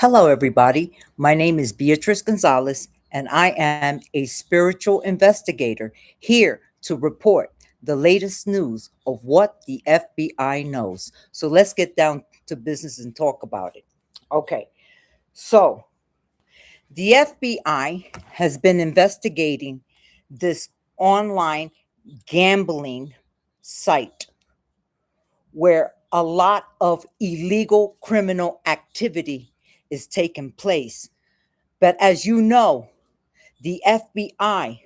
Hello, everybody. My name is Beatrice Gonzalez, and I am a spiritual investigator here to report the latest news of what the FBI knows. So let's get down to business and talk about it. Okay, so the FBI has been investigating this online gambling site where a lot of illegal criminal activity is taking place. But as you know, the FBI,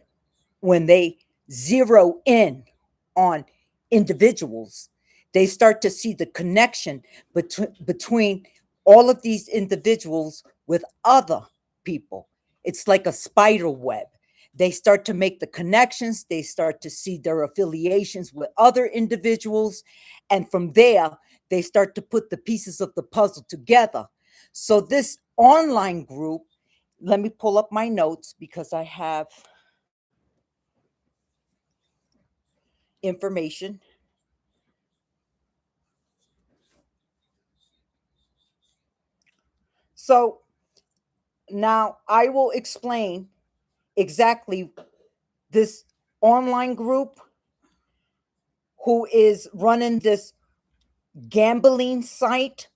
when they zero in on individuals, they start to see the connection between all of these individuals with other people. It's like a spider web. They start to make the connections, they start to see their affiliations with other individuals, and from there, they start to put the pieces of the puzzle together. So, this online group, let me pull up my notes because I have information. So now I will explain exactly this online group who is running this gambling site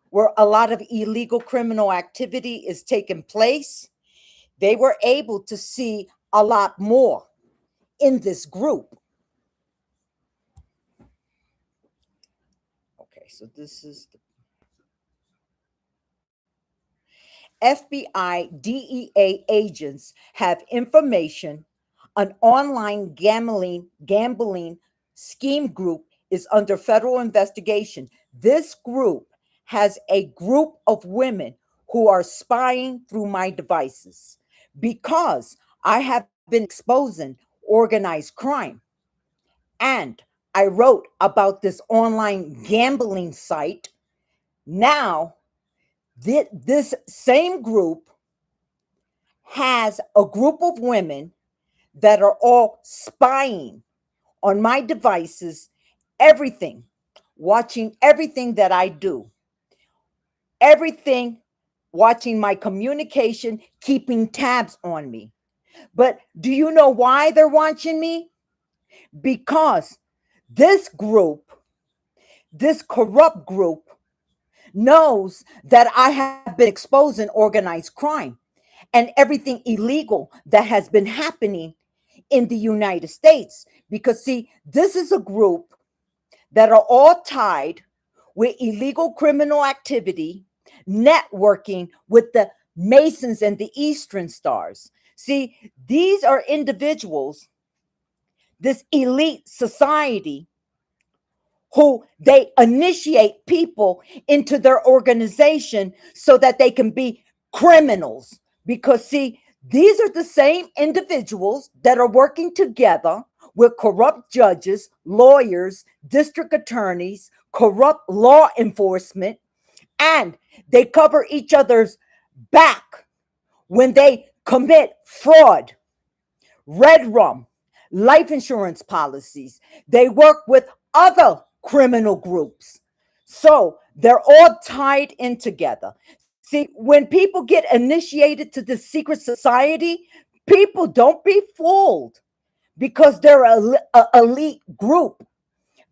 where a lot of illegal criminal activity is taking place. They were able to see a lot more in this group. Okay, so this is the FBI DEA agents have information an online gambling scheme group is under federal investigation. This group has a group of women who are spying through my devices because I have been exposing organized crime. And I wrote about this online gambling site. Now, this same group has a group of women that are all spying on my devices, everything, watching everything that I do, everything, watching my communication, keeping tabs on me. But do you know why they're watching me? Because this group, this corrupt group, knows that I have been exposing organized crime and everything illegal that has been happening in the United States. Because, see, this is a group that are all tied with illegal criminal activity, networking with the Masons and the Eastern Stars. See, these are individuals, this elite society, who they initiate people into their organization so that they can be criminals. Because, see, these are the same individuals that are working together with corrupt judges, lawyers, district attorneys, corrupt law enforcement, and they cover each other's back when they commit fraud, red rum, life insurance policies. They work with other criminal groups. So they're all tied in together. See, when people get initiated to this secret society, people don't be fooled because they're a elite group.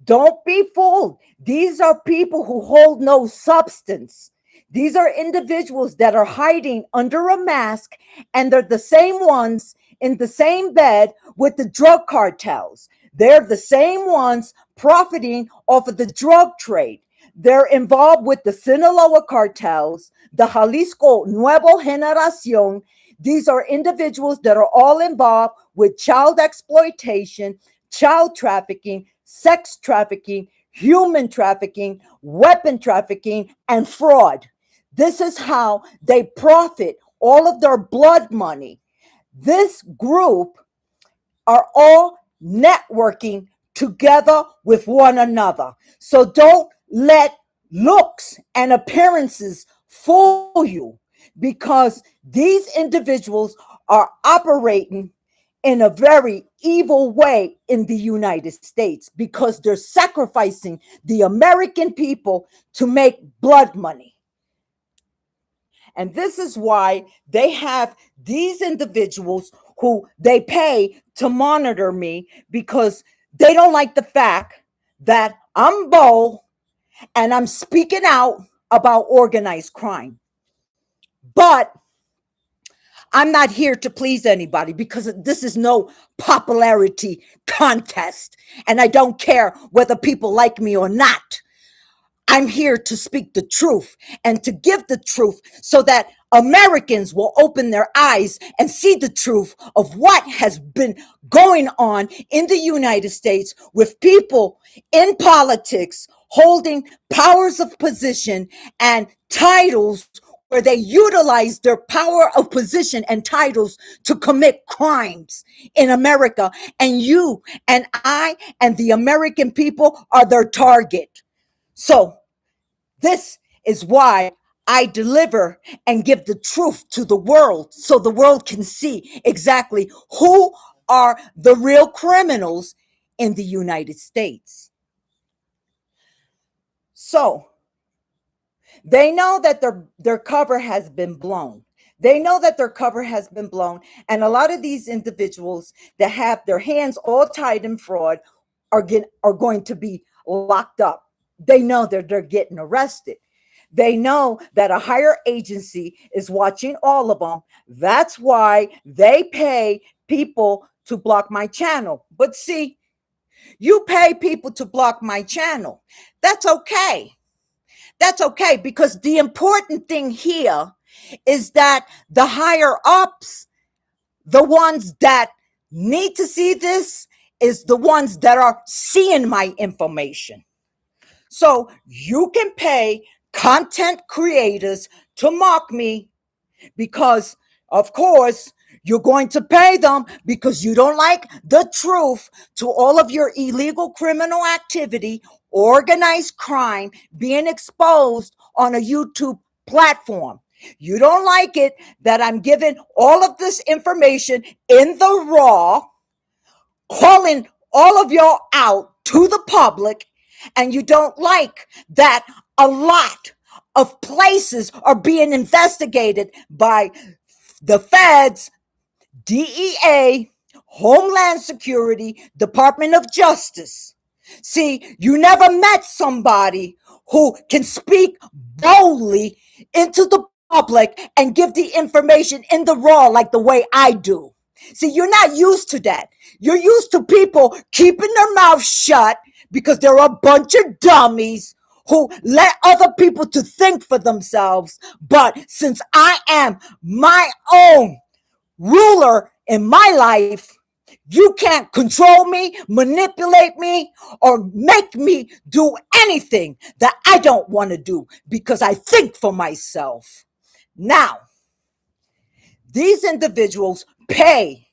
Don't be fooled. These are people who hold no substance. These are individuals that are hiding under a mask, and they're the same ones in the same bed with the drug cartels. They're the same ones profiting off of the drug trade. They're involved with the Sinaloa cartels, the Jalisco Nuevo Generacion. These are individuals that are all involved with child exploitation, child trafficking, sex trafficking, human trafficking, weapon trafficking, and fraud. This is how they profit all of their blood money. This group are all networking together with one another. So don't let looks and appearances fool you, because these individuals are operating in a very evil way in the United States because they're sacrificing the American people to make blood money. And this is why they have these individuals who they pay to monitor me, because they don't like the fact that I'm bold and I'm speaking out about organized crime. But I'm not here to please anybody, because this is no popularity contest. And I don't care whether people like me or not. I'm here to speak the truth and to give the truth so that Americans will open their eyes and see the truth of what has been going on in the United States with people in politics holding powers of position and titles, where they utilize their power of position and titles to commit crimes in America. And you and I and the American people are their target. So this is why I deliver and give the truth to the world, so the world can see exactly who are the real criminals in the United States. So they know that their cover has been blown. They know that their cover has been blown. And a lot of these individuals that have their hands all tied in fraud are going to be locked up. They know that they're getting arrested. They know that a higher agency is watching all of them. That's why they pay people to block my channel. But see, you pay people to block my channel. That's okay. That's okay, because the important thing here is that the higher ups, the ones that need to see this, is the ones that are seeing my information. So you can pay content creators to mock me, because, of course, you're going to pay them because you don't like the truth to all of your illegal criminal activity, organized crime being exposed on a YouTube platform. You don't like it that I'm giving all of this information in the raw, calling all of y'all out to the public, and you don't like that a lot of places are being investigated by the feds, DEA, Homeland Security, Department of Justice. See, you never met somebody who can speak boldly into the public and give the information in the raw like the way I do. See, you're not used to that. You're used to people keeping their mouths shut because they're a bunch of dummies who let other people to think for themselves. But since I am my own ruler in my life, you can't control me, manipulate me, or make me do anything that I don't want to do, because I think for myself. Now, these individuals pay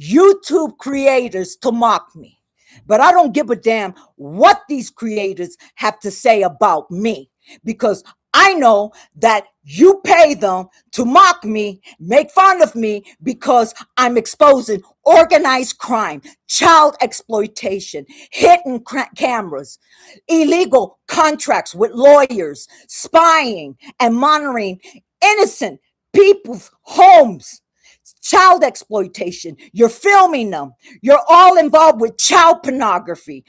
YouTube creators to mock me, but I don't give a damn what these creators have to say about me, because I know that you pay them to mock me, make fun of me, because I'm exposing organized crime, child exploitation, hidden cameras, illegal contracts with lawyers, spying and monitoring innocent people's homes, child exploitation. You're filming them. You're all involved with child pornography.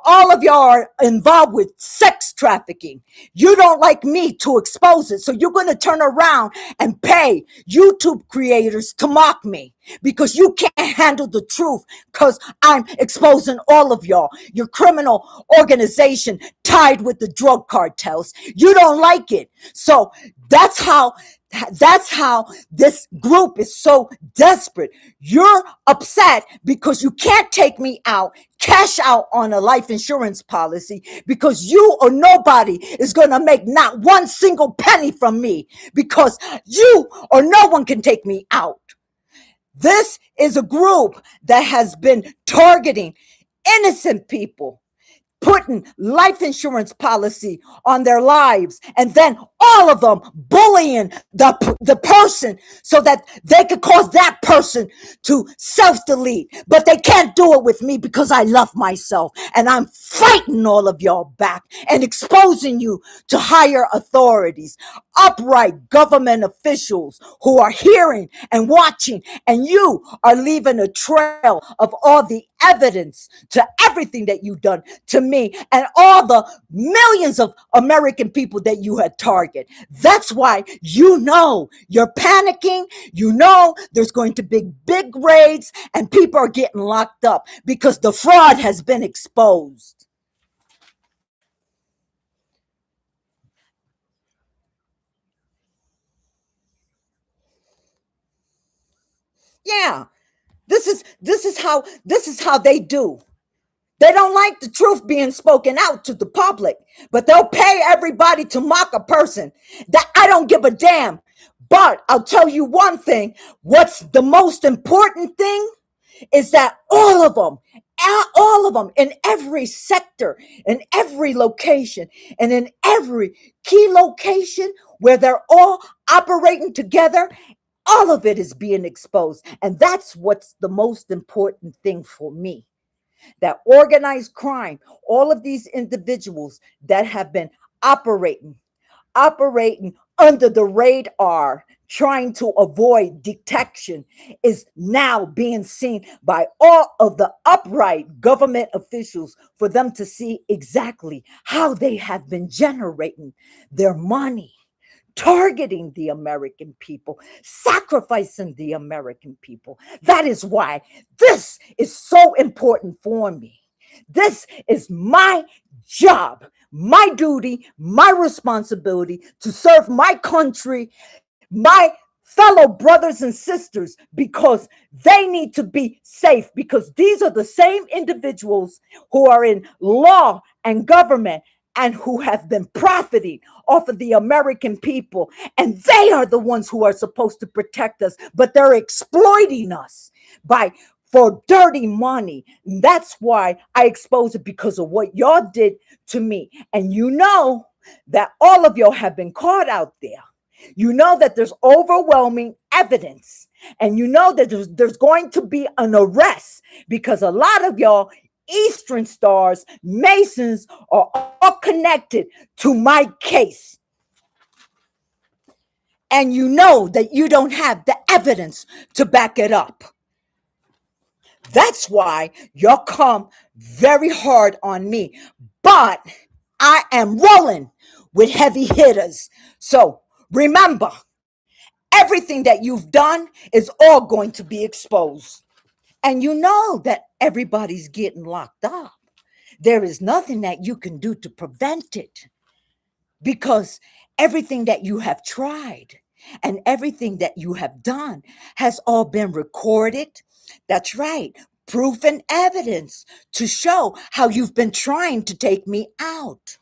All of y'all are involved with sex trafficking. You don't like me to expose it, so you're going to turn around and pay YouTube creators to mock me, because you can't handle the truth, because I'm exposing all of y'all. Your criminal organization tied with the drug cartels. You don't like it. So that's how this group is so desperate. You're upset because you can't take me out, cash out on a life insurance policy, because you or nobody is going to make not one single penny from me, because you or no one can take me out. This is a group that has been targeting innocent people, putting life insurance policy on their lives, and then all of them bullying the person so that they could cause that person to self-delete. But they can't do it with me because I love myself, and I'm fighting all of y'all back and exposing you to higher authorities, upright government officials who are hearing and watching, and you are leaving a trail of all the evidence to everything that you've done to me and all the millions of American people that you had targeted. That's why you know you're panicking. You know there's going to be big raids and people are getting locked up because the fraud has been exposed. Yeah, this is how they do. They don't like the truth being spoken out to the public, but they'll pay everybody to mock a person. That I don't give a damn. But I'll tell you one thing. What's the most important thing is that all of them in every sector, in every location, and in every key location where they're all operating together, all of it is being exposed. And that's what's the most important thing for me, that organized crime, all of these individuals that have been operating under the radar, trying to avoid detection, is now being seen by all of the upright government officials for them to see exactly how they have been generating their money, targeting the American people, sacrificing the American people. That is why this is so important for me. This is my job, my duty, my responsibility to serve my country, my fellow brothers and sisters, because they need to be safe, because these are the same individuals who are in law and government and who have been profiting off of the American people. And they are the ones who are supposed to protect us, but they're exploiting us for dirty money. And that's why I expose it, because of what y'all did to me. And you know that all of y'all have been caught out there. You know that there's overwhelming evidence, and you know that there's going to be an arrest, because a lot of y'all Eastern Stars, Masons are all connected to my case. And you know that you don't have the evidence to back it up. That's why y'all come very hard on me. But I am rolling with heavy hitters. So remember, everything that you've done is all going to be exposed. And you know that everybody's getting locked up. There is nothing that you can do to prevent it, because everything that you have tried and everything that you have done has all been recorded. That's right. Proof and evidence to show how you've been trying to take me out.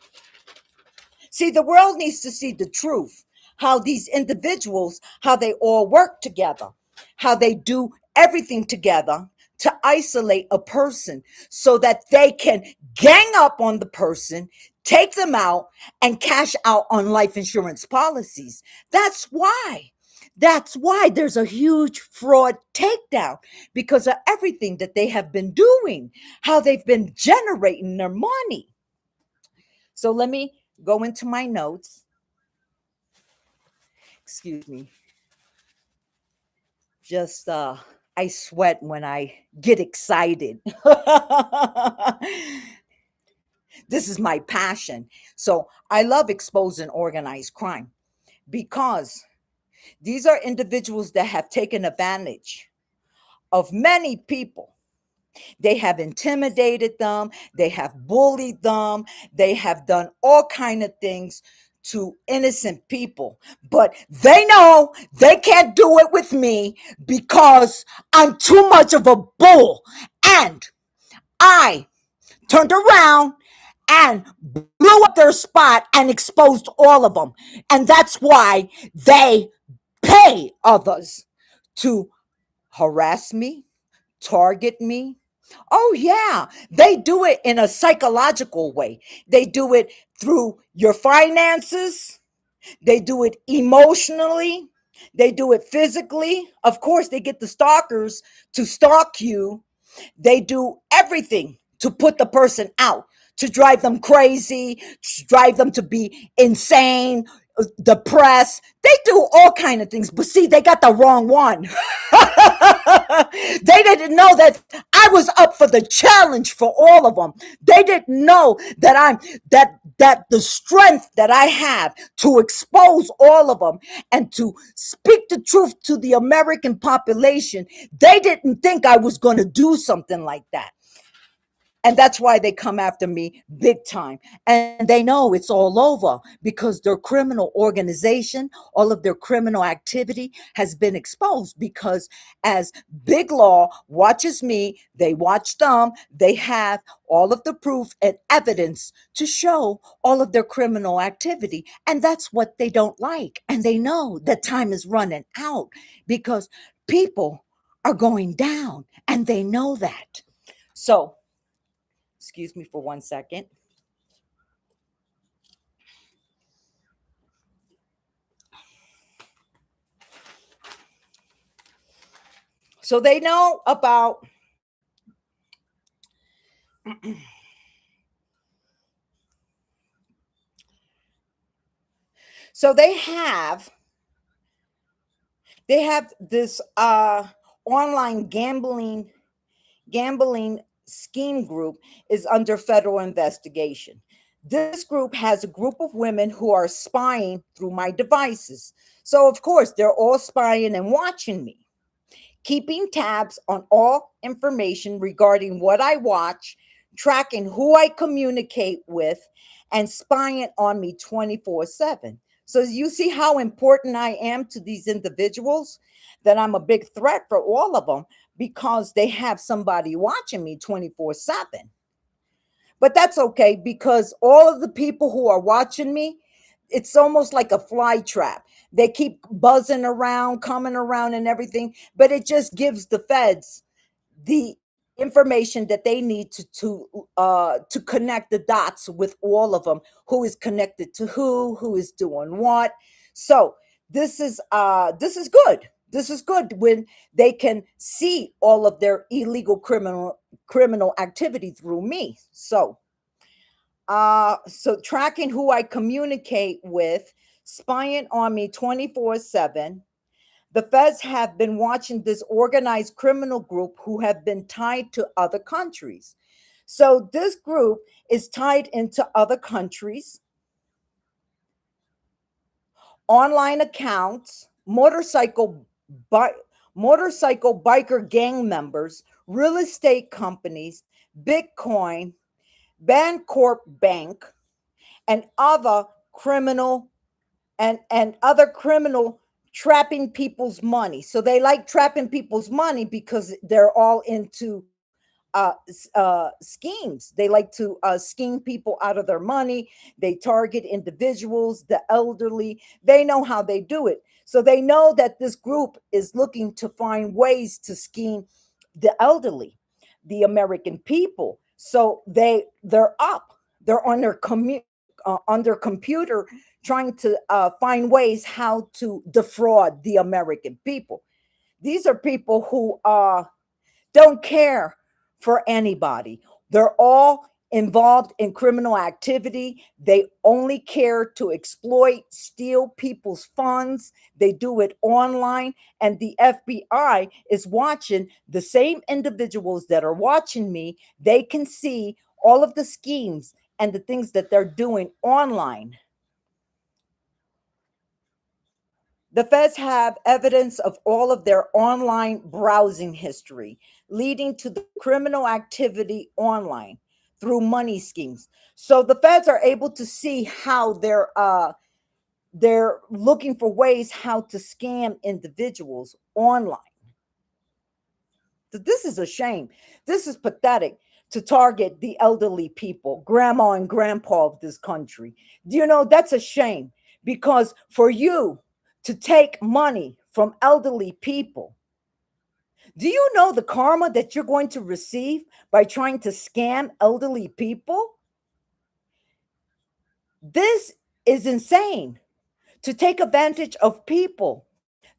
See, the world needs to see the truth, how these individuals, how they all work together, how they do everything together to isolate a person so that they can gang up on the person, take them out, and cash out on life insurance policies. That's why. That's why there's a huge fraud takedown, because of everything that they have been doing, how they've been generating their money. So let me go into my notes. Excuse me. Just I sweat when I get excited. This is my passion. So I love exposing organized crime, because these are individuals that have taken advantage of many people. They have intimidated them, they have bullied them, they have done all kind of things to innocent people. But they know they can't do it with me, because I'm too much of a bull. And I turned around and blew up their spot and exposed all of them. And that's why they pay others to harass me, target me, Oh, yeah. They do it in a psychological way. They do it through your finances. They do it emotionally. They do it physically. Of course, they get the stalkers to stalk you. They do everything to put the person out, to drive them crazy, to drive them to be insane, depressed. They do all kind of things. But see, they got the wrong one. They didn't know that I was up for the challenge for all of them. They didn't know that that the strength that I have to expose all of them and to speak the truth to the American population. They didn't think I was going to do something like that. And that's why they come after me big time. And they know it's all over because their criminal organization, all of their criminal activity has been exposed. Because as Big Law watches me, they watch them, they have all of the proof and evidence to show all of their criminal activity. And that's what they don't like. And they know that time is running out because people are going down and they know that. So, excuse me for 1 second. So they know about, so they have this online gambling scheme group is under federal investigation. This group has a group of women who are spying through my devices. So of course they're all spying and watching me, keeping tabs on all information regarding what I watch, tracking who I communicate with, and spying on me 24/7. So you see how important I am to these individuals, that I'm a big threat for all of them because they have somebody watching me 24/7. But that's okay because all of the people who are watching me, it's almost like a fly trap. They keep buzzing around, coming around, and everything, but it just gives the feds the information that they need to connect the dots with all of them. Who is connected to who is doing what. So this is good. This is good when they can see all of their illegal criminal activity through me. So tracking who I communicate with, spying on me 24/7. The feds have been watching this organized criminal group who have been tied to other countries. So this group is tied into other countries, online accounts, bi- motorcycle biker gang members, real estate companies, Bitcoin, BANCORP Bank, and other criminal and other criminal trapping people's money. So they like trapping people's money because they're all into schemes. They like to scheme people out of their money. They target individuals, the elderly. They know how they do it. So they know that this group is looking to find ways to scheme the elderly, the American people. So they're up. They're on their computer trying to find ways how to defraud the American people. These are people who don't care for anybody. They're all involved in criminal activity. They only care to exploit, steal people's funds. They do it online. And the FBI is watching the same individuals that are watching me. They can see all of the schemes and the things that they're doing online. The feds have evidence of all of their online browsing history, leading to the criminal activity online through money schemes. So the feds are able to see how they're looking for ways how to scam individuals online. This is a shame. This is pathetic to target the elderly people, grandma and grandpa of this country. Do you know that's a shame? Because for you to take money from elderly people, Do you know the karma that you're going to receive by trying to scam elderly people? This is insane, to take advantage of people,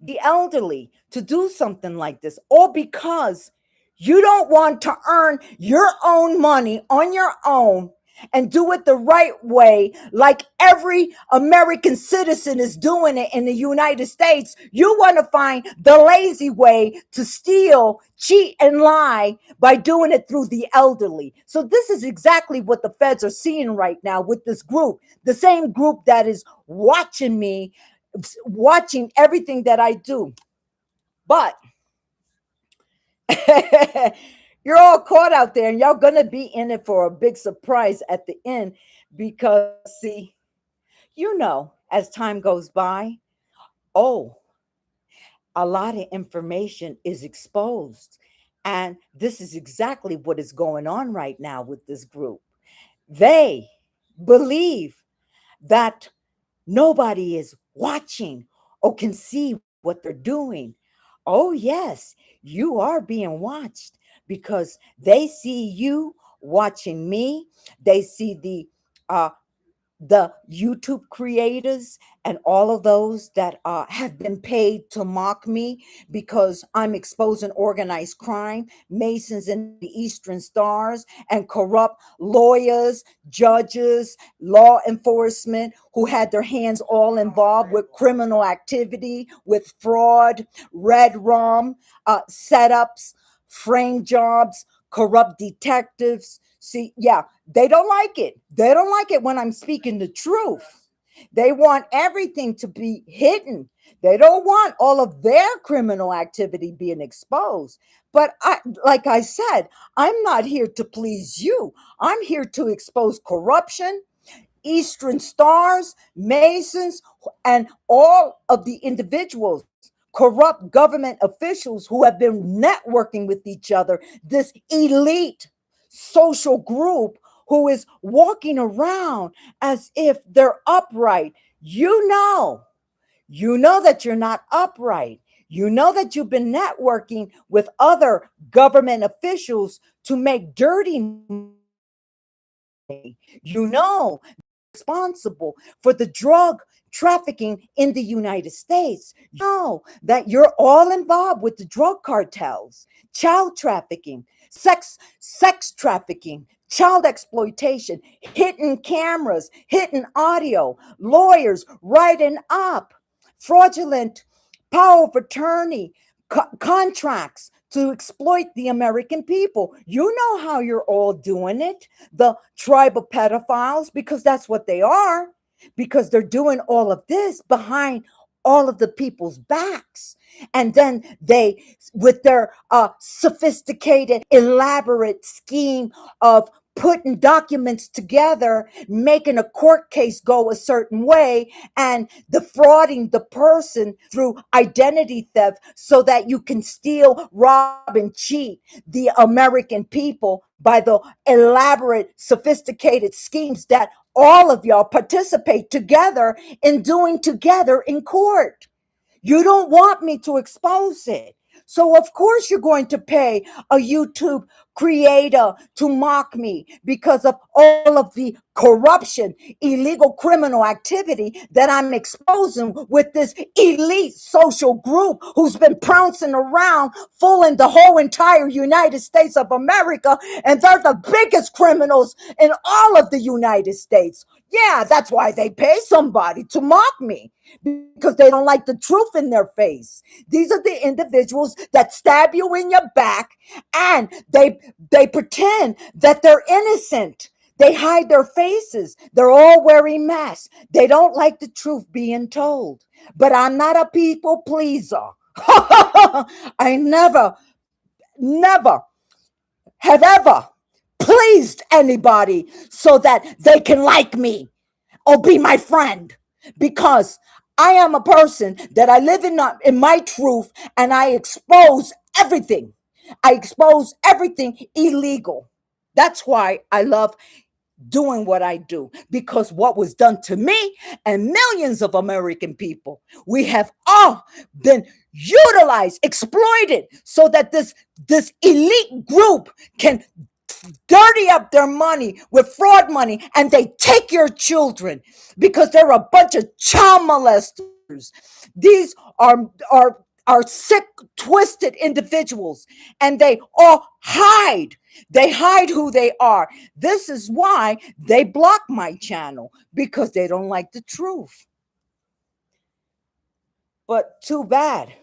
the elderly, to do something like this, all because you don't want to earn your own money on your own and do it the right way, like every American citizen is doing it in the United States. You want to find the lazy way to steal, cheat, and lie by doing it through the elderly. So, this is exactly what the feds are seeing right now with this group, the same group that is watching me, watching everything that I do. But you're all caught out there and y'all gonna be in it for a big surprise at the end, because see, as time goes by, oh, a lot of information is exposed. And this is exactly what is going on right now with this group. They believe that nobody is watching or can see what they're doing. Oh, yes, you are being watched, because they see you watching me. They see uh, the YouTube creators and all of those that have been paid to mock me because I'm exposing organized crime, Masons in the Eastern Stars, and corrupt lawyers, judges, law enforcement who had their hands all involved with criminal activity, with fraud, red rum, setups, frame jobs, corrupt detectives. See, yeah, they don't like it. They don't like it when I'm speaking the truth. They want everything to be hidden. They don't want all of their criminal activity being exposed. But like I said, I'm not here to please you. I'm here to expose corruption, Eastern Stars, Masons, and all of the individuals, corrupt government officials who have been networking with each other, this elite social group who is walking around as if they're upright. You know that you're not upright. You know that you've been networking with other government officials to make dirty money. You know responsible for the drug trafficking in the United States. You know that you're all involved with the drug cartels, child trafficking, sex trafficking, child exploitation, hidden cameras, hidden audio, lawyers writing up fraudulent power of attorney contracts to exploit the American people. You know how you're all doing it, the tribal pedophiles, because that's what they are, because they're doing all of this behind all of the people's backs. And then they, with their sophisticated, elaborate scheme of putting documents together, making a court case go a certain way, and defrauding the person through identity theft so that you can steal, rob, and cheat the American people by the elaborate, sophisticated schemes that all of y'all participate together in doing together in court. You don't want me to expose it. So, of course, you're going to pay a YouTube creator to mock me because of all of the corruption, illegal criminal activity that I'm exposing with this elite social group who's been pouncing around, fooling the whole entire United States of America. And they're the biggest criminals in all of the United States. Yeah, that's why they pay somebody to mock me, because they don't like the truth in their face. These are the individuals that stab you in your back, and they pretend that they're innocent. They hide their faces. They're all wearing masks. They don't like the truth being told. But I'm not a people pleaser. I never have ever pleased anybody so that they can like me or be my friend, because I am a person that I live in my truth, and I expose everything. I expose everything illegal. That's why I love doing what I do, because what was done to me and millions of American people, we have all been utilized, exploited, so that this elite group can dirty up their money with fraud money, and they take your children because they're a bunch of child molesters. These are sick, twisted individuals, and they all hide. They hide who they are. This is why they block my channel, because they don't like the truth. But too bad.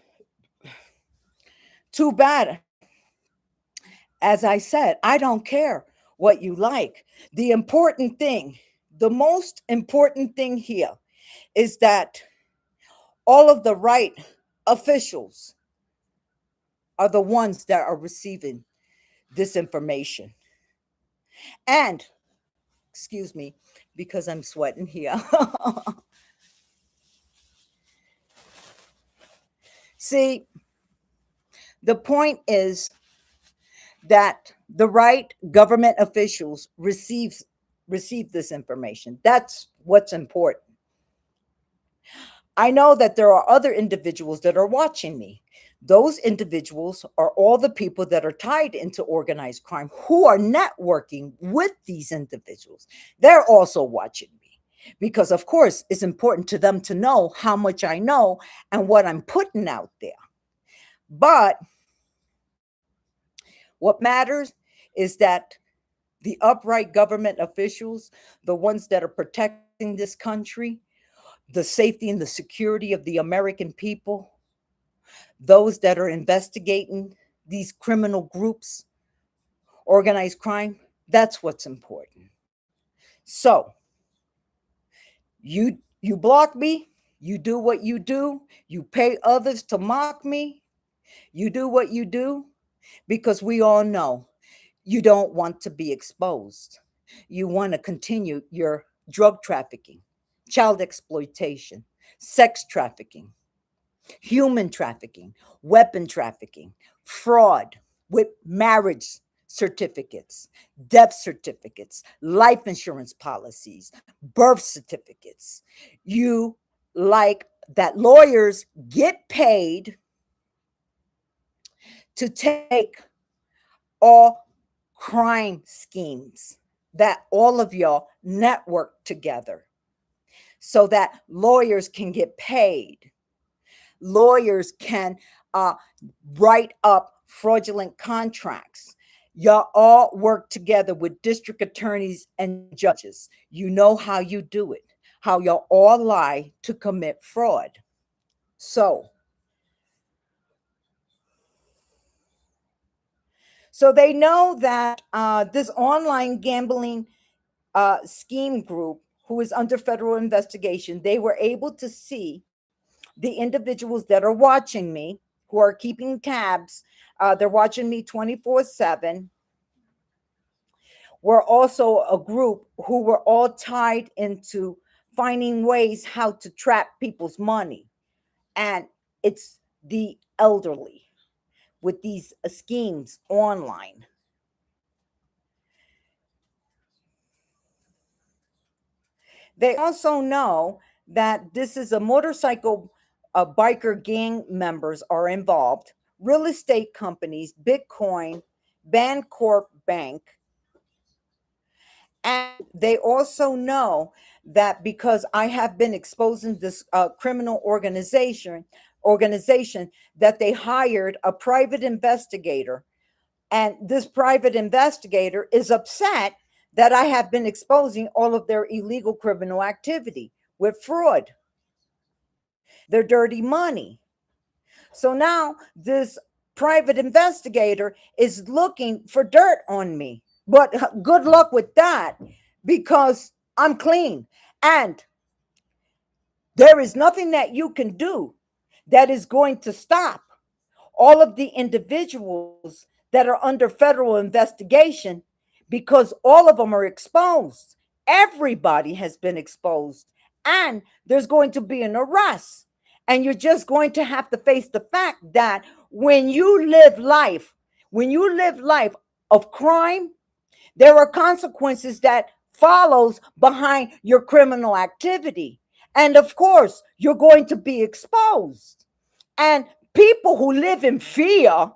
Too bad. As I said, I don't care what you like. The important thing, the most important thing here is that all of the right officials are the ones that are receiving this information. And, excuse me, because I'm sweating here. See, the point is that the right government officials receive this information. That's what's important. I know that there are other individuals that are watching me. Those individuals are all the people that are tied into organized crime, who are networking with these individuals. They're also watching me, because of course it's important to them to know how much I know and what I'm putting out there. But what matters is that the upright government officials, the ones that are protecting this country, the safety and the security of the American people, those that are investigating these criminal groups, organized crime, that's what's important. So you block me, you do what you do, you pay others to mock me, you do what you do, because we all know you don't want to be exposed. You want to continue your drug trafficking, child exploitation, sex trafficking, human trafficking, weapon trafficking, fraud with marriage certificates, death certificates, life insurance policies, birth certificates. You like that lawyers get paid to take all crime schemes that all of y'all network together so that lawyers can get paid. Lawyers can write up fraudulent contracts. Y'all all work together with district attorneys and judges. You know how you do it, how y'all all lie to commit fraud. So they know that this online gambling scheme group, who is under federal investigation, they were able to see the individuals that are watching me, who are keeping tabs. They're watching me 24/7. We're also a group who were all tied into finding ways how to trap people's money. And it's the elderly with these schemes online. They also know that this is a motorcycle, biker gang members are involved, real estate companies, Bitcoin, BANCORP Bank. And they also know that because I have been exposing this criminal organization, that they hired a private investigator. And this private investigator is upset that I have been exposing all of their illegal criminal activity with fraud, their dirty money. So now this private investigator is looking for dirt on me. But good luck with that, because I'm clean. And there is nothing that you can do that is going to stop all of the individuals that are under federal investigation, because all of them are exposed. Everybody has been exposed, and there's going to be an arrest. And you're just going to have to face the fact that when you live life of crime, there are consequences that follows behind your criminal activity. And of course, you're going to be exposed. And people who live in fear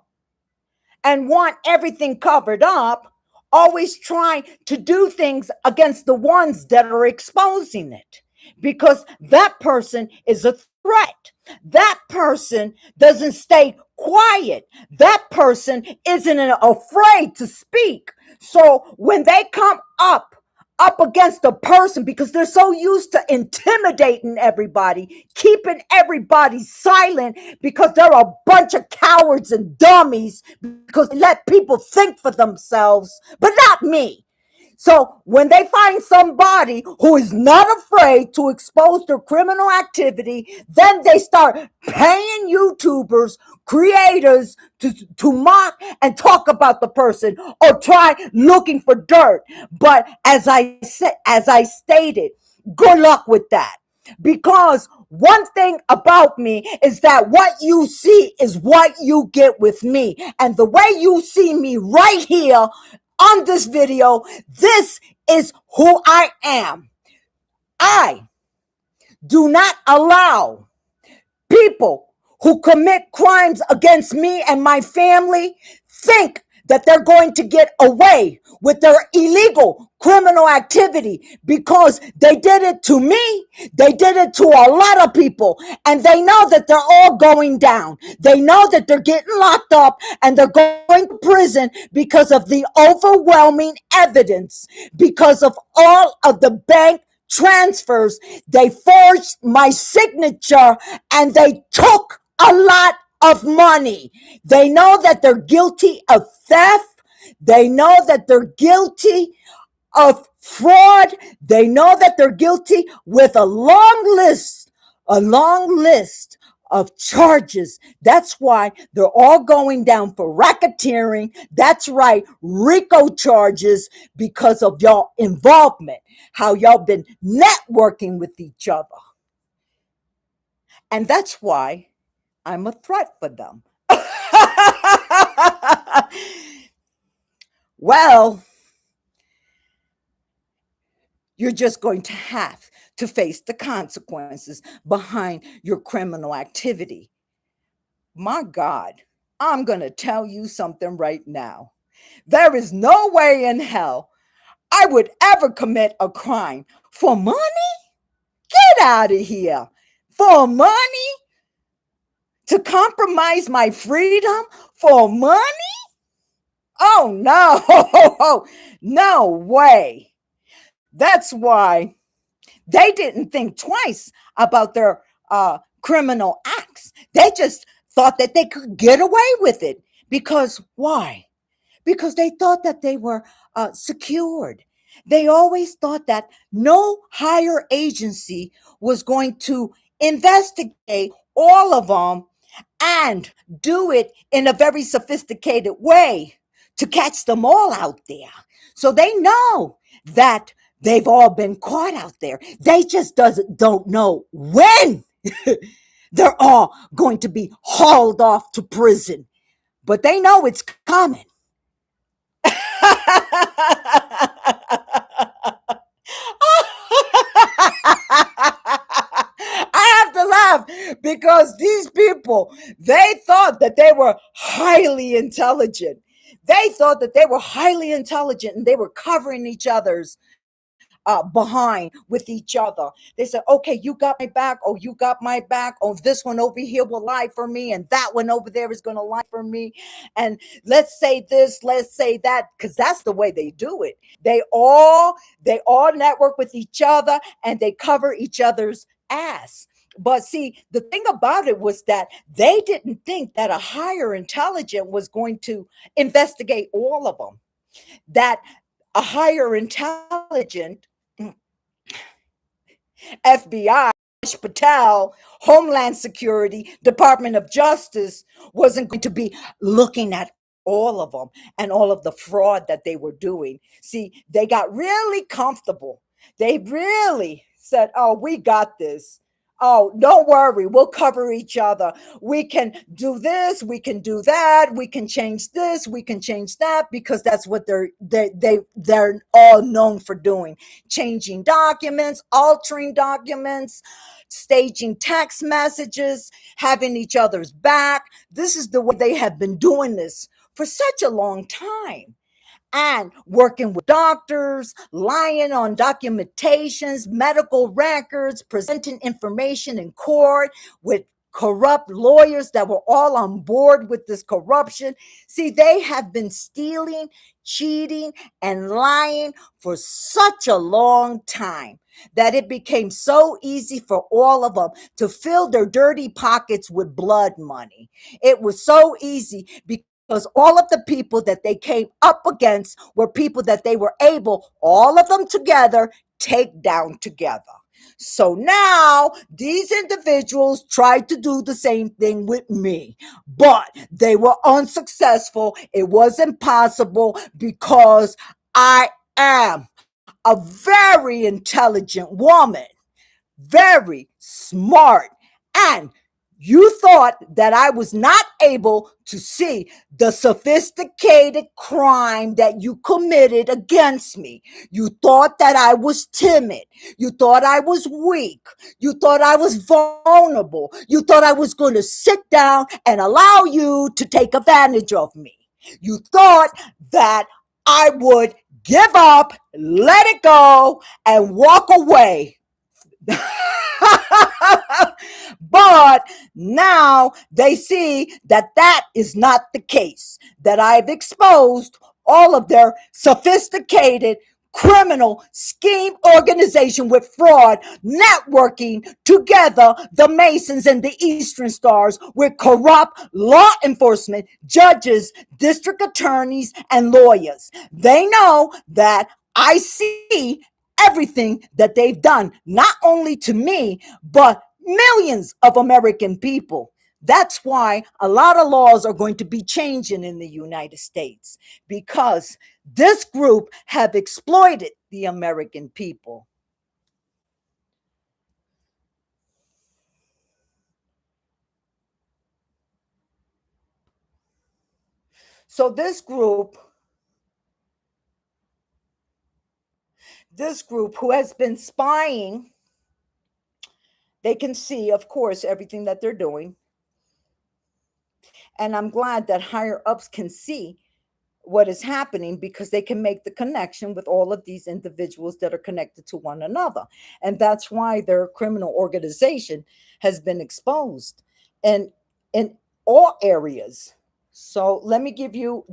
and want everything covered up, always trying to do things against the ones that are exposing it, because that person is a threat. That person doesn't stay quiet. That person isn't afraid to speak. So when they come up against a person, because they're so used to intimidating everybody, keeping everybody silent, because they're a bunch of cowards and dummies, because they let people think for themselves, but not me. So when they find somebody who is not afraid to expose their criminal activity, then they start paying YouTubers, creators to mock and talk about the person, or try looking for dirt. But as I stated, good luck with that. Because one thing about me is that what you see is what you get with me. And the way you see me right here on this video, this is who I am. I do not allow people who commit crimes against me and my family think that they're going to get away with their illegal criminal activity, because they did it to me. They did it to a lot of people, and they know that they're all going down. They know that they're getting locked up and they're going to prison because of the overwhelming evidence, because of all of the bank transfers. They forged my signature and they took a lot of money. They know that they're guilty of theft. They know that they're guilty of fraud. They know that they're guilty with a long list of charges. That's why they're all going down for racketeering. That's right, Rico charges, because of y'all involvement, how y'all been networking with each other. And that's why I'm a threat for them. Well, you're just going to have to face the consequences behind your criminal activity. My God, I'm going to tell you something right now. There is no way in hell I would ever commit a crime for money. Get out of here. For money? To compromise my freedom for money? Oh, no. No way. That's why they didn't think twice about their criminal acts. They just thought that they could get away with it. Because why? Because they thought that they were secured. They always thought that no higher agency was going to investigate all of them and do it in a very sophisticated way to catch them all out there. So they know that they've all been caught out there. They just don't know when they're all going to be hauled off to prison. But they know it's coming. I have to laugh because these people, they thought that they were highly intelligent. They thought that they were highly intelligent and they were covering each other's behind with each other. They said, okay, you got my back. Oh, you got my back. Oh, this one over here will lie for me. And that one over there is going to lie for me. And let's say this, let's say that, because that's the way they do it. They all network with each other and they cover each other's ass. But see, the thing about it was that they didn't think that a higher intelligence was going to investigate all of them. That a higher intelligent FBI, Patel, Homeland Security, Department of Justice wasn't going to be looking at all of them and all of the fraud that they were doing. See, they got really comfortable. They really said, oh, we got this. Oh, don't worry. We'll cover each other. We can do this. We can do that. We can change this. We can change that, because that's what they're all known for doing: changing documents, altering documents, staging text messages, having each other's back. This is the way they have been doing this for such a long time, and working with doctors, lying on documentations, medical records, presenting information in court with corrupt lawyers that were all on board with this corruption. See, they have been stealing, cheating, and lying for such a long time that it became so easy for all of them to fill their dirty pockets with blood money. It was so easy because all of the people that they came up against were people that they were able, all of them together, take down together. So now these individuals tried to do the same thing with me, but they were unsuccessful. It was impossible because I am a very intelligent woman, very smart, and you thought that I was not able to see the sophisticated crime that you committed against me. You thought that I was timid. You thought I was weak. You thought I was vulnerable. You thought I was going to sit down and allow you to take advantage of me. You thought that I would give up, let it go, and walk away. But now they see that that is not the case, that I've exposed all of their sophisticated criminal scheme organization with fraud, networking together the Masons and the Eastern Stars with corrupt law enforcement, judges, district attorneys, and lawyers. They know that I see everything that they've done, not only to me, but millions of American people. That's why a lot of laws are going to be changing in the United States, because this group have exploited the American people. So this group who has been spying, they can see, of course, everything that they're doing. And I'm glad that higher ups can see what is happening, because they can make the connection with all of these individuals that are connected to one another. And that's why their criminal organization has been exposed and in all areas. So let me give you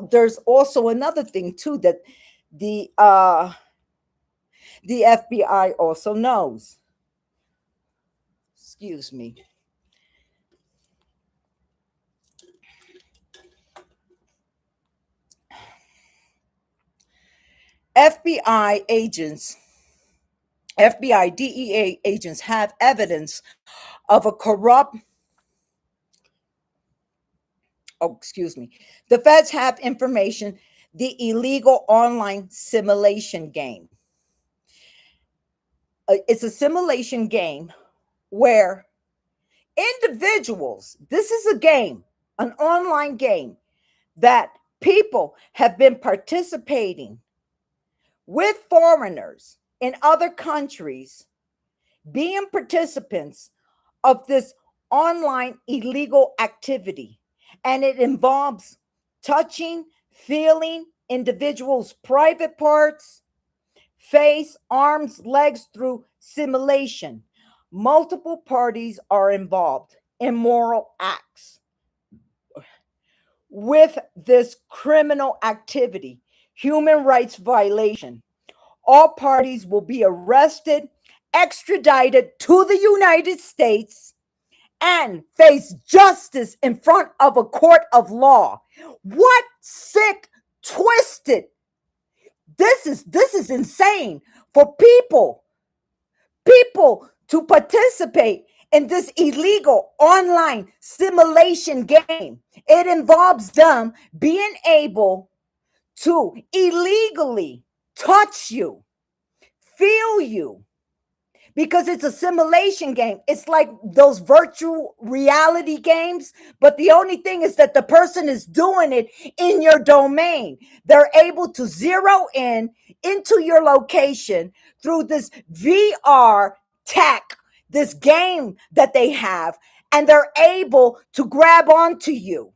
there's also another thing too that the uh the FBI also knows. Excuse me. FBI agents, FBI DEA agents have evidence of a corrupt, oh, excuse me. The feds have information, the illegal online simulation game. It's a simulation game where individuals, this is a game, an online game that people have been participating with foreigners in other countries, being participants of this online illegal activity. And it involves touching, feeling individuals' private parts, face, arms, legs through simulation. Multiple parties are involved, immoral acts with this criminal activity, human rights violation. All parties will be arrested, extradited to the United States, and face justice in front of a court of law. What sick, twisted. This is insane for people to participate in this illegal online simulation game. It involves them being able to illegally touch you, feel you, because it's a simulation game. It's like those virtual reality games, but the only thing is that the person is doing it in your domain. They're able to zero in into your location through this VR tech, this game that they have, and they're able to grab onto you.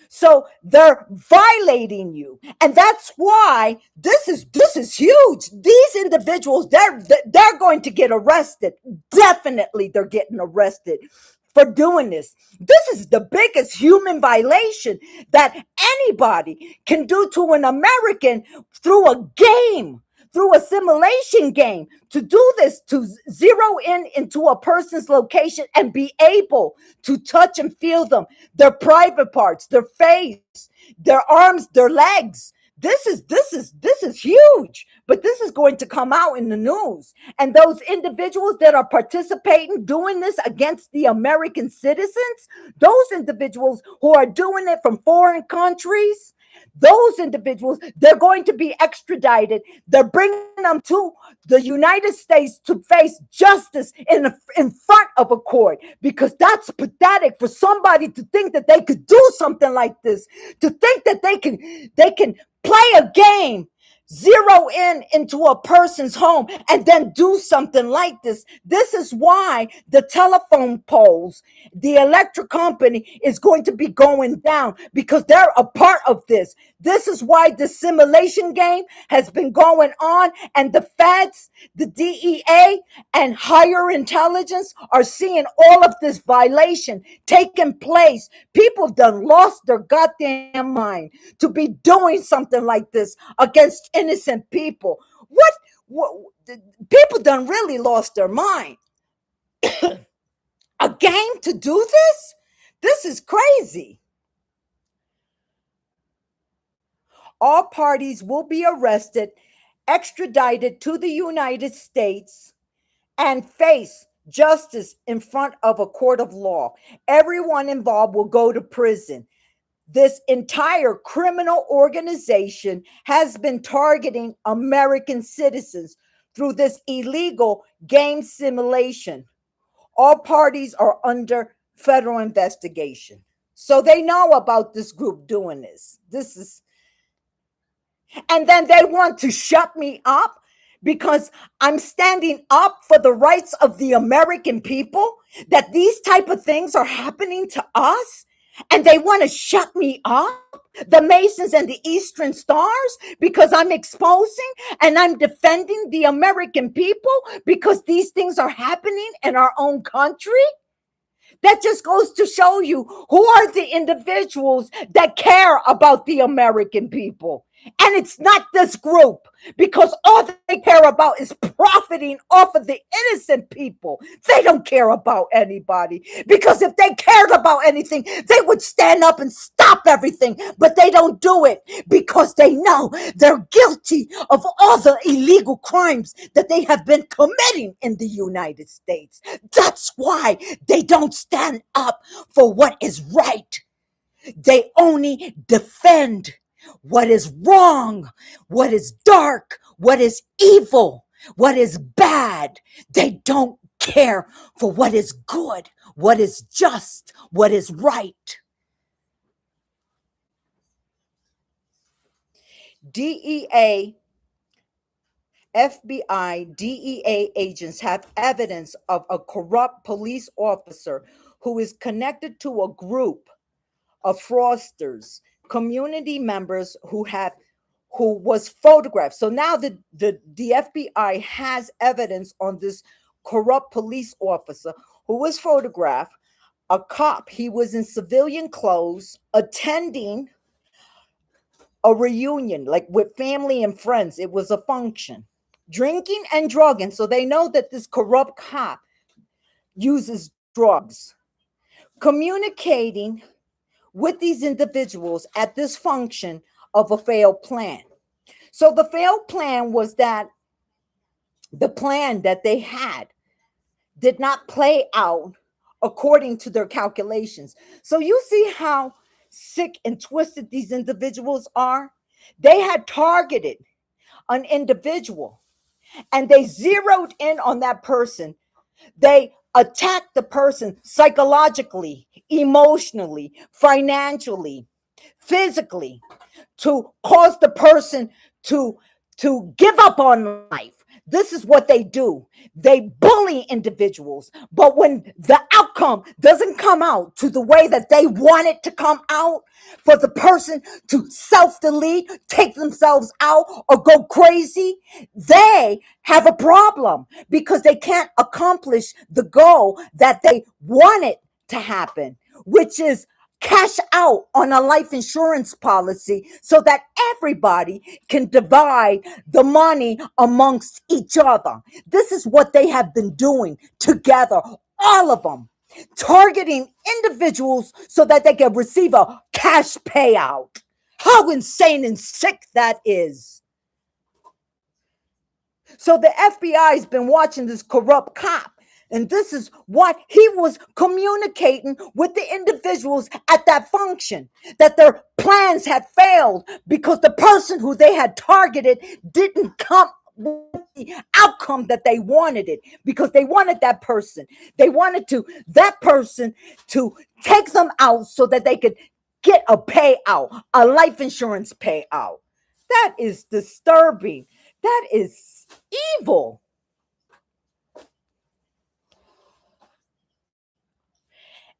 So they're violating you. And that's why this is huge. These individuals, they're going to get arrested. Definitely they're getting arrested for doing this. This is the biggest human violation that anybody can do to an American through a game, through a simulation game. To do this, to zero in into a person's location and be able to touch and feel them, their private parts, their face, their arms, their legs. This is huge, but this is going to come out in the news. And those individuals that are participating, doing this against the American citizens, those individuals who are doing it from foreign countries, those individuals, they're going to be extradited. They're bringing them to the United States to face justice in front of a court, because that's pathetic for somebody to think that they could do something like this, to think that they can play a game, zero in into a person's home, and then do something like this. This is why the telephone poles, the electric company is going to be going down, because they're a part of this. This is why the simulation game has been going on, and the feds, the DEA, and higher intelligence are seeing all of this violation taking place. People done lost their goddamn mind to be doing something like this against innocent people. What people done really lost their mind. A game to do this? This is crazy. All parties will be arrested, extradited to the United States, and face justice in front of a court of law. Everyone involved will go to prison. This entire criminal organization has been targeting American citizens through this illegal game simulation. All parties are under federal investigation. So they know about this group doing this. And then they want to shut me up because I'm standing up for the rights of the American people, that these type of things are happening to us, and they want to shut me up, the Masons and the Eastern Stars, because I'm exposing and I'm defending the American people because these things are happening in our own country. That just goes to show you who are the individuals that care about the American people. And it's not this group, because all they care about is profiting off of the innocent people. They don't care about anybody, because if they cared about anything, they would stand up and stop everything. But they don't do it because they know they're guilty of all the illegal crimes that they have been committing in the United States. That's why they don't stand up for what is right. They only defend what is wrong, what is dark, what is evil, what is bad. They don't care for what is good, what is just, what is right. DEA, FBI, DEA agents have evidence of a corrupt police officer who is connected to a group of fraudsters, community members who was photographed. So now the FBI has evidence on this corrupt police officer who was photographed, a cop. He was in civilian clothes attending a reunion, like with family and friends. It was a function, drinking and drugging. So they know that this corrupt cop uses drugs, communicating with these individuals at this function of a failed plan. So the failed plan was that the plan that they had did not play out according to their calculations. So you see how sick and twisted these individuals are? They had targeted an individual, and they zeroed in on that person. They attacked the person psychologically, emotionally, financially, physically, to cause the person to give up on life. This is what they do. They bully individuals, but when the outcome doesn't come out to the way that they want it to come out, for the person to self-delete, take themselves out, or go crazy, they have a problem because they can't accomplish the goal that they wanted to happen, which is cash out on a life insurance policy so that everybody can divide the money amongst each other. This is what they have been doing together, all of them, targeting individuals so that they can receive a cash payout. How insane and sick that is. So the FBI has been watching this corrupt cop. And this is what he was communicating with the individuals at that function, that their plans had failed because the person who they had targeted didn't come with the outcome that they wanted it, because they wanted that person. They wanted that person to take them out so that they could get a payout, a life insurance payout. That is disturbing. That is evil.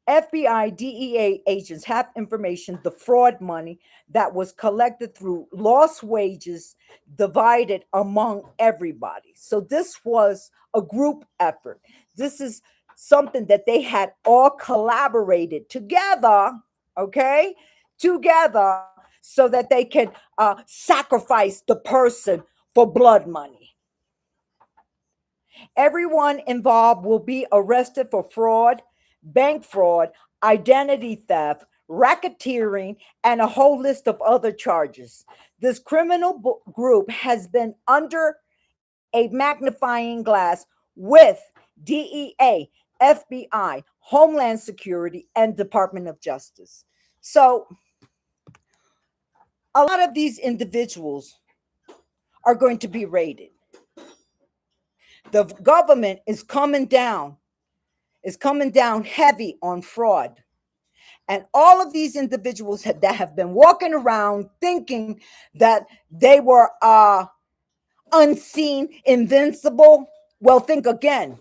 FBI, DEA agents have information, the fraud money that was collected through lost wages divided among everybody. So this was a group effort. This is something that they had all collaborated together, okay? Together, so that they can sacrifice the person for blood money. Everyone involved will be arrested for fraud, bank fraud, identity theft, racketeering, and a whole list of other charges. This criminal group has been under a magnifying glass with DEA, FBI, Homeland Security, and Department of Justice. So, a lot of these individuals are going to be raided. The government is coming down heavy on fraud. And all of these individuals that have been walking around thinking that they were unseen, invincible, well, think again,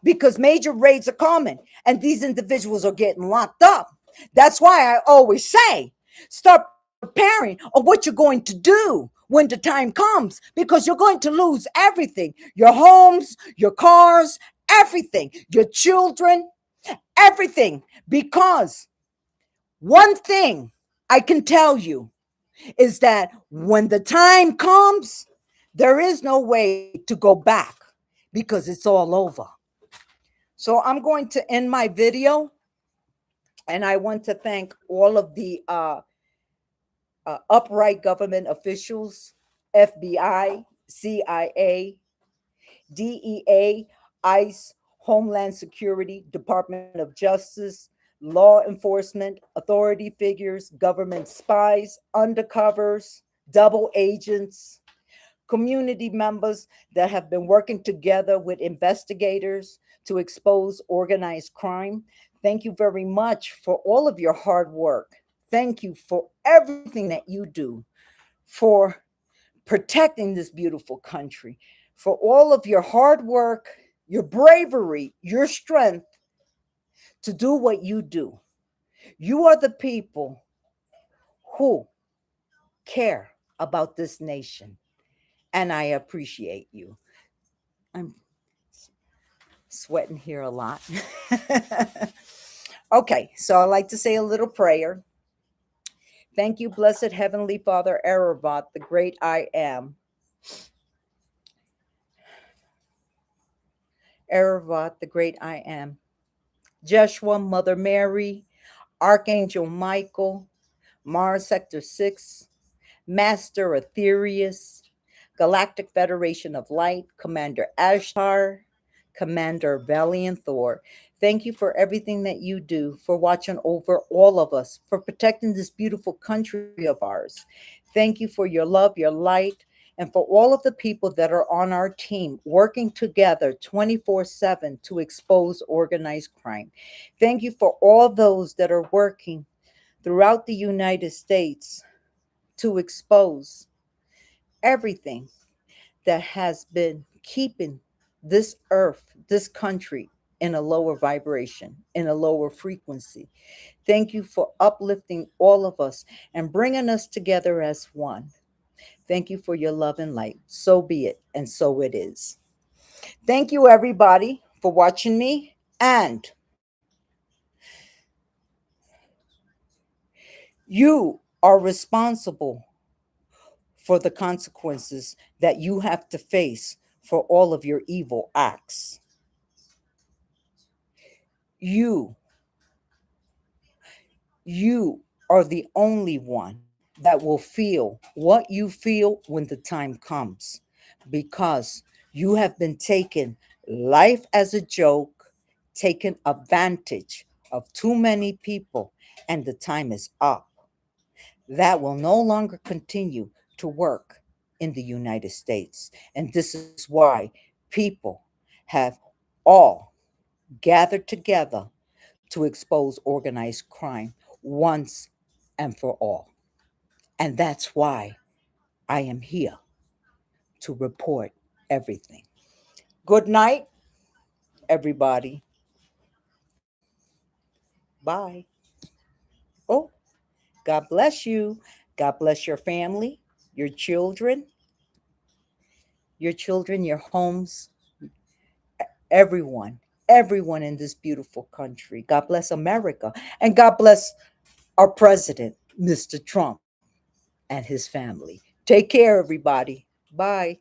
because major raids are coming and these individuals are getting locked up. That's why I always say, start preparing of what you're going to do when the time comes, because you're going to lose everything: your homes, your cars, everything, your children, everything. Because one thing I can tell you is that when the time comes, there is no way to go back because it's all over. So I'm going to end my video, and I want to thank all of the upright government officials, FBI, CIA, DEA, ICE, Homeland Security, Department of Justice, law enforcement, authority figures, government spies, undercovers, double agents, community members that have been working together with investigators to expose organized crime. Thank you very much for all of your hard work. Thank you for everything that you do for protecting this beautiful country, for all of your hard work, your bravery, your strength to do what you do. You are the people who care about this nation, and I appreciate you. I'm sweating here a lot. Okay, so I like to say a little prayer. Thank you, blessed Heavenly Father, Erevat, the great I am. Erevat, the great I am. Jeshua, Mother Mary, Archangel Michael, Mars Sector 6, Master Aetherius, Galactic Federation of Light, Commander Ashtar, Commander Valiant Thor. Thank you for everything that you do, for watching over all of us, for protecting this beautiful country of ours. Thank you for your love, your light, and for all of the people that are on our team working together 24/7 to expose organized crime. Thank you for all those that are working throughout the United States to expose everything that has been keeping this earth, this country, in a lower vibration, in a lower frequency. Thank you for uplifting all of us and bringing us together as one. Thank you for your love and light. So be it, and so it is. Thank you, everybody, for watching me. And you are responsible for the consequences that you have to face for all of your evil acts. You, you are the only one that will feel what you feel when the time comes, because you have been taken life as a joke, taken advantage of too many people, and the time is up. That will no longer continue to work in the United States. And this is why people have all gathered together to expose organized crime once and for all. And that's why I am here to report everything. Good night, everybody. Bye. Oh, God bless you. God bless your family, your children, your homes, everyone, everyone in this beautiful country. God bless America. And God bless our president, Mr. Trump, and his family. Take care, everybody. Bye.